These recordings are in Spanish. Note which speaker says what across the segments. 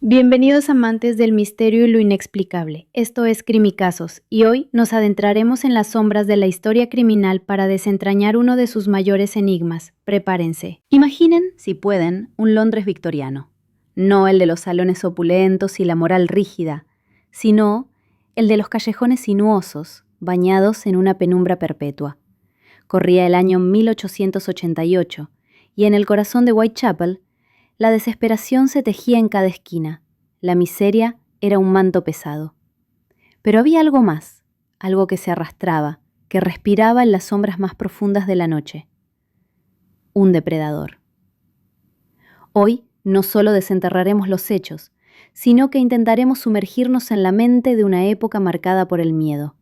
Speaker 1: Bienvenidos amantes del misterio y lo inexplicable. Esto es Crimicazos y hoy nos adentraremos en las sombras de la historia criminal para desentrañar uno de sus mayores enigmas. Prepárense. Imaginen, si pueden, un Londres victoriano. No el de los salones opulentos y la moral rígida, sino el de los callejones sinuosos, bañados en una penumbra perpetua. Corría el año 1888 y en el corazón de Whitechapel, la desesperación se tejía en cada esquina. La miseria era un manto pesado. Pero había algo más, algo que se arrastraba, que respiraba en las sombras más profundas de la noche. Un depredador. Hoy no solo desenterraremos los hechos, sino que intentaremos sumergirnos en la mente de una época marcada por el miedo.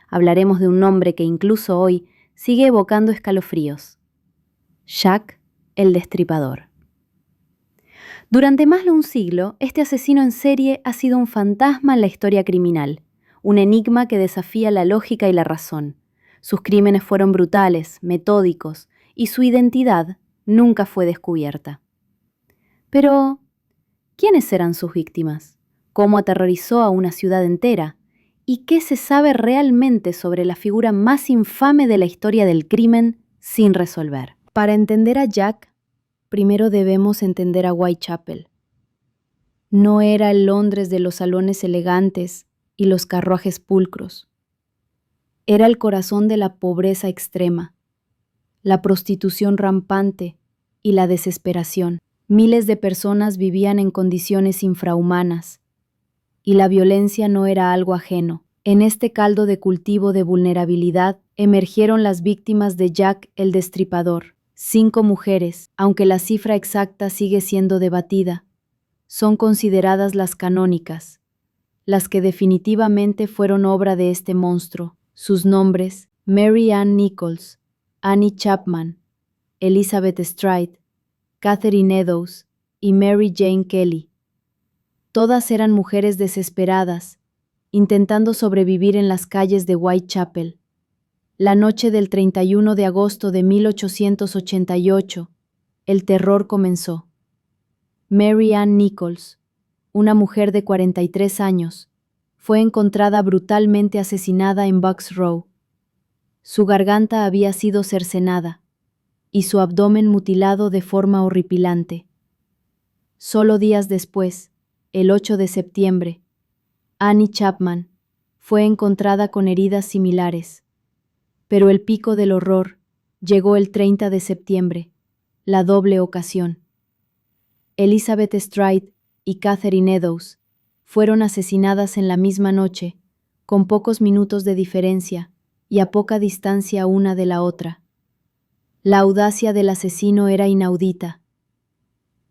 Speaker 1: Hablaremos de un nombre que incluso hoy sigue evocando escalofríos. Jack el Destripador. Durante más de un siglo, este asesino en serie ha sido un fantasma en la historia criminal, un enigma que desafía la lógica y la razón. Sus crímenes fueron brutales, metódicos, y su identidad nunca fue descubierta. Pero, ¿quiénes eran sus víctimas? ¿Cómo aterrorizó a una ciudad entera? ¿Y qué se sabe realmente sobre la figura más infame de la historia del crimen sin resolver? Para entender a Jack, primero debemos entender a Whitechapel. No era el Londres de los salones elegantes y los carruajes pulcros. Era el corazón de la pobreza extrema, la prostitución rampante y la desesperación. Miles de personas vivían en condiciones infrahumanas y la violencia no era algo ajeno. En este caldo de cultivo de vulnerabilidad emergieron las víctimas de Jack el Destripador. 5 mujeres, aunque la cifra exacta sigue siendo debatida, son consideradas las canónicas, las que definitivamente fueron obra de este monstruo. Sus nombres: Mary Ann Nichols, Annie Chapman, Elizabeth Stride, Catherine Eddowes y Mary Jane Kelly. Todas eran mujeres desesperadas, intentando sobrevivir en las calles de Whitechapel. La noche del 31 de agosto de 1888, el terror comenzó. Mary Ann Nichols, una mujer de 43 años, fue encontrada brutalmente asesinada en Bucks Row. Su garganta había sido cercenada y su abdomen mutilado de forma horripilante. Solo días después, el 8 de septiembre, Annie Chapman fue encontrada con heridas similares. Pero el pico del horror llegó el 30 de septiembre, la doble ocasión. Elizabeth Stride y Catherine Eddowes fueron asesinadas en la misma noche, con pocos minutos de diferencia y a poca distancia una de la otra. La audacia del asesino era inaudita.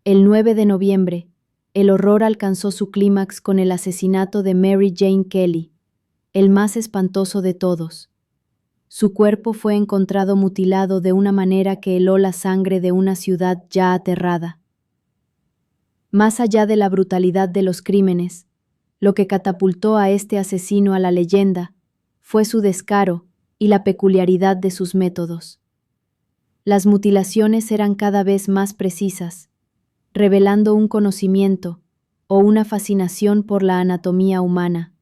Speaker 1: El 9 de noviembre, el horror alcanzó su clímax con el asesinato de Mary Jane Kelly, el más espantoso de todos. Su cuerpo fue encontrado mutilado de una manera que heló la sangre de una ciudad ya aterrada. Más allá de la brutalidad de los crímenes, lo que catapultó a este asesino a la leyenda fue su descaro y la peculiaridad de sus métodos. Las mutilaciones eran cada vez más precisas, revelando un conocimiento o una fascinación por la anatomía humana.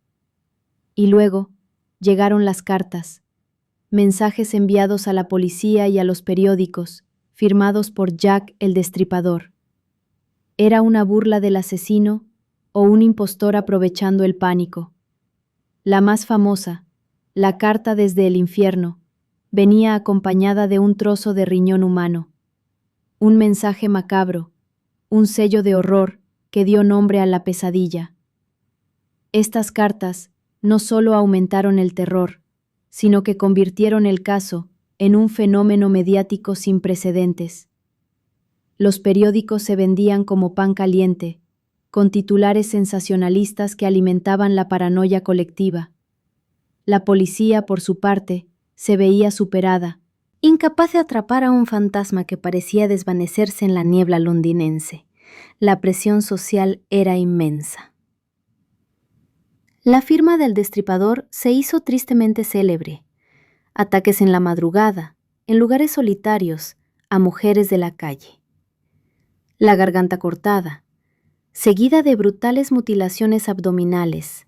Speaker 1: Y luego llegaron las cartas, mensajes enviados a la policía y a los periódicos, firmados por Jack el Destripador. ¿Era una burla del asesino o un impostor aprovechando el pánico? La más famosa, la carta desde el infierno, venía acompañada de un trozo de riñón humano, un mensaje macabro, un sello de horror que dio nombre a la pesadilla. Estas cartas no solo aumentaron el terror, sino que convirtieron el caso en un fenómeno mediático sin precedentes. Los periódicos se vendían como pan caliente, con titulares sensacionalistas que alimentaban la paranoia colectiva. La policía, por su parte, se veía superada, incapaz de atrapar a un fantasma que parecía desvanecerse en la niebla londinense. La presión social era inmensa. La firma del Destripador se hizo tristemente célebre. Ataques en la madrugada, en lugares solitarios, a mujeres de la calle. La garganta cortada, seguida de brutales mutilaciones abdominales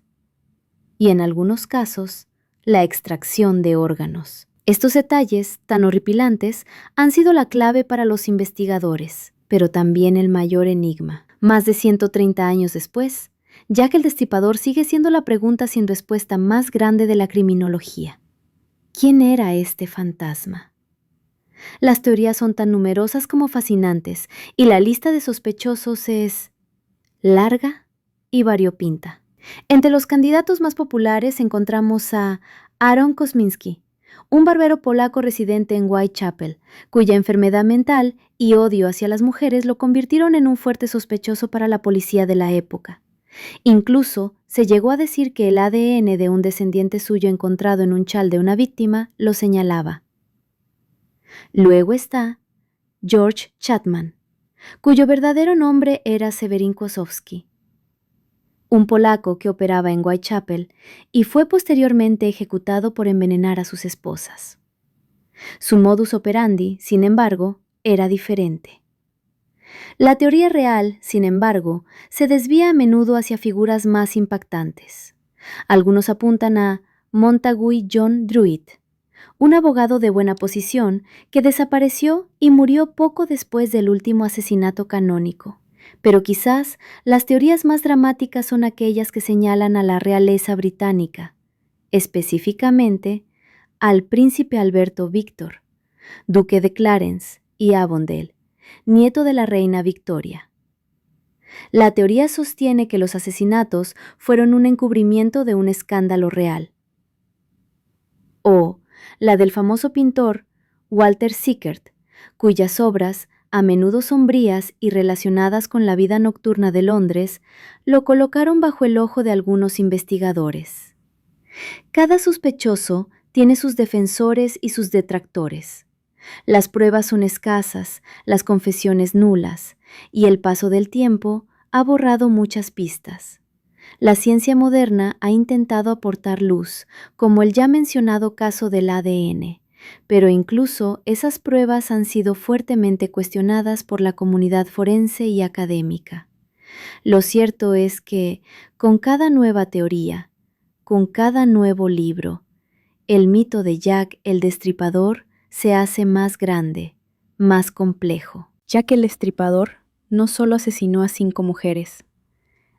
Speaker 1: y, en algunos casos, la extracción de órganos. Estos detalles, tan horripilantes, han sido la clave para los investigadores, pero también el mayor enigma. Más de 130 años después, Jack el Destripador sigue siendo la pregunta sin respuesta más grande de la criminología. ¿Quién era este fantasma? Las teorías son tan numerosas como fascinantes, y la lista de sospechosos es larga y variopinta. Entre los candidatos más populares encontramos a Aaron Kosminski, un barbero polaco residente en Whitechapel, cuya enfermedad mental y odio hacia las mujeres lo convirtieron en un fuerte sospechoso para la policía de la época. Incluso se llegó a decir que el ADN de un descendiente suyo encontrado en un chal de una víctima lo señalaba. Luego está George Chapman, cuyo verdadero nombre era Severin Kłosowski, un polaco que operaba en Whitechapel y fue posteriormente ejecutado por envenenar a sus esposas. Su modus operandi, sin embargo, era diferente. La teoría real, sin embargo, se desvía a menudo hacia figuras más impactantes. Algunos apuntan a Montague John Druitt, un abogado de buena posición que desapareció y murió poco después del último asesinato canónico. Pero quizás las teorías más dramáticas son aquellas que señalan a la realeza británica, específicamente al príncipe Alberto Víctor, duque de Clarence y Avondale, nieto de la reina Victoria. La teoría sostiene que los asesinatos fueron un encubrimiento de un escándalo real. O la del famoso pintor Walter Sickert, cuyas obras, a menudo sombrías y relacionadas con la vida nocturna de Londres, lo colocaron bajo el ojo de algunos investigadores. Cada sospechoso tiene sus defensores y sus detractores. Las pruebas son escasas, las confesiones nulas, y el paso del tiempo ha borrado muchas pistas. La ciencia moderna ha intentado aportar luz, como el ya mencionado caso del ADN, pero incluso esas pruebas han sido fuertemente cuestionadas por la comunidad forense y académica. Lo cierto es que, con cada nueva teoría, con cada nuevo libro, el mito de Jack el Destripador se hace más grande, más complejo. Jack el Destripador no solo asesinó a 5 mujeres,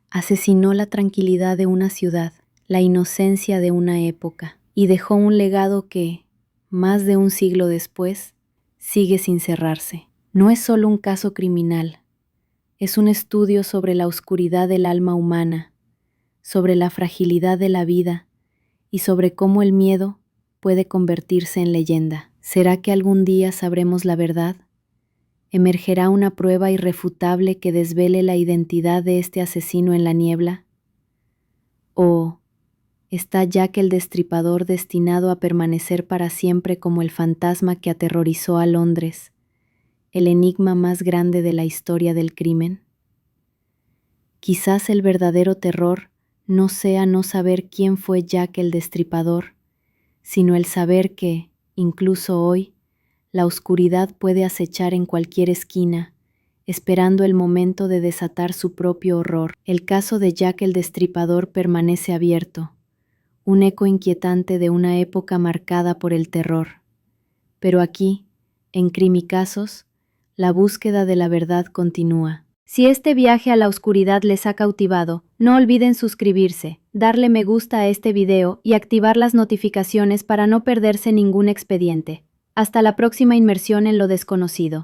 Speaker 1: asesinó la tranquilidad de una ciudad, la inocencia de una época, y dejó un legado que, más de un siglo después, sigue sin cerrarse. No es solo un caso criminal, es un estudio sobre la oscuridad del alma humana, sobre la fragilidad de la vida y sobre cómo el miedo puede convertirse en leyenda. ¿Será que algún día sabremos la verdad? ¿Emergerá una prueba irrefutable que desvele la identidad de este asesino en la niebla? ¿O está Jack el Destripador destinado a permanecer para siempre como el fantasma que aterrorizó a Londres, el enigma más grande de la historia del crimen? Quizás el verdadero terror no sea no saber quién fue Jack el Destripador, sino el saber que, incluso hoy, la oscuridad puede acechar en cualquier esquina, esperando el momento de desatar su propio horror. El caso de Jack el Destripador permanece abierto, un eco inquietante de una época marcada por el terror. Pero aquí, en Crimicasos, la búsqueda de la verdad continúa. Si este viaje a la oscuridad les ha cautivado, no olviden suscribirse, darle me gusta a este video y activar las notificaciones para no perderse ningún expediente. Hasta la próxima inmersión en lo desconocido.